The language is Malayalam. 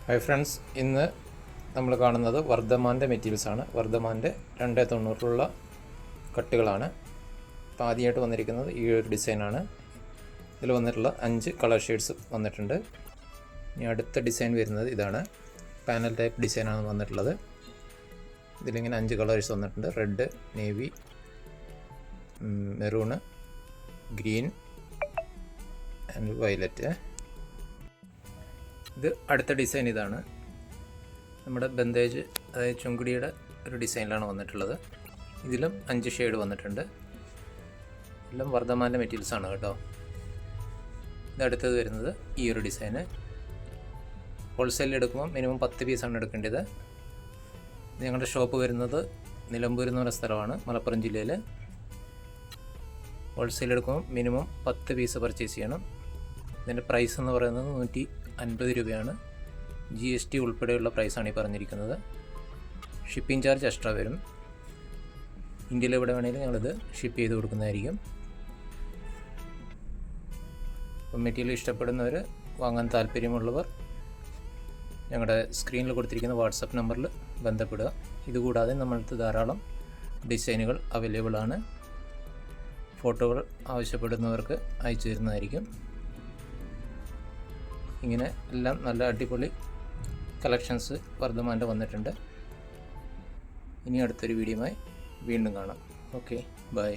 ഹായ് ഫ്രണ്ട്സ്, ഇന്ന് നമ്മൾ കാണുന്നത് വർദ്ധമാൻ്റെ മെറ്റീരിയൽസാണ്. വർദ്ധമാൻ്റെ 290 കട്ടുകളാണ്. അപ്പോൾ ആദ്യമായിട്ട് വന്നിരിക്കുന്നത് ഈ ഒരു ഡിസൈനാണ്. ഇതിൽ വന്നിട്ടുള്ള 5 കളർ ഷെയ്ഡ്സ് വന്നിട്ടുണ്ട്. ഇനി അടുത്ത ഡിസൈൻ വരുന്നത് ഇതാണ്. പാനൽ ടൈപ്പ് ഡിസൈനാണ് വന്നിട്ടുള്ളത്. ഇതിലിങ്ങനെ 5 കളേഴ്സ് വന്നിട്ടുണ്ട്. Red, navy, maroon, green and violet. ഇത് അടുത്ത ഡിസൈൻ ഇതാണ്. നമ്മുടെ ബന്ദേജ്, അതായത് ചുങ്കുടിയുടെ ഒരു ഡിസൈനിലാണ് വന്നിട്ടുള്ളത്. ഇതിലും 5 ഷെയ്ഡ് വന്നിട്ടുണ്ട്. എല്ലാം വർദ്ധമാൻ്റെ മെറ്റീരിയൽസാണ് കേട്ടോ. ഇത് അടുത്തത് വരുന്നത് ഈ ഒരു ഡിസൈന്. ഹോൾസെയിൽ എടുക്കുമ്പോൾ മിനിമം 10 പീസാണ് എടുക്കേണ്ടത്. ഞങ്ങളുടെ ഷോപ്പ് വരുന്നത് നിലമ്പൂർ എന്ന് പറയുന്ന സ്ഥലമാണ്, മലപ്പുറം ജില്ലയിൽ. ഹോൾസെയിൽ എടുക്കുമ്പോൾ മിനിമം 10 പീസ് പർച്ചേസ് ചെയ്യണം. ഇതിൻ്റെ പ്രൈസ് എന്ന് പറയുന്നത് 150 രൂപയാണ്. GST ഉൾപ്പെടെയുള്ള പ്രൈസാണ് ഈ പറഞ്ഞിരിക്കുന്നത്. ഷിപ്പിംഗ് ചാർജ് എക്സ്ട്രാ വരും. ഇന്ത്യയിൽ എവിടെ വേണമെങ്കിലും ഞങ്ങളിത് ഷിപ്പ് ചെയ്ത് കൊടുക്കുന്നതായിരിക്കും. അപ്പം മെറ്റീരിയൽ ഇഷ്ടപ്പെടുന്നവർ, വാങ്ങാൻ താല്പര്യമുള്ളവർ ഞങ്ങളുടെ സ്ക്രീനിൽ കൊടുത്തിരിക്കുന്ന വാട്സപ്പ് നമ്പറിൽ ബന്ധപ്പെടുക. ഇതുകൂടാതെ നമ്മൾക്ക് ധാരാളം ഡിസൈനുകൾ അവൈലബിൾ ആണ്. ഫോട്ടോകൾ ആവശ്യപ്പെടുന്നവർക്ക് അയച്ചു തരുന്നതായിരിക്കും. ഇങ്ങനെ എല്ലാം നല്ല അടിപൊളി കളക്ഷൻസ് വർദ്ധമാൻ്റെ വന്നിട്ടുണ്ട്. ഇനി അടുത്തൊരു വീഡിയോയുമായി വീണ്ടും കാണാം. Okay, by.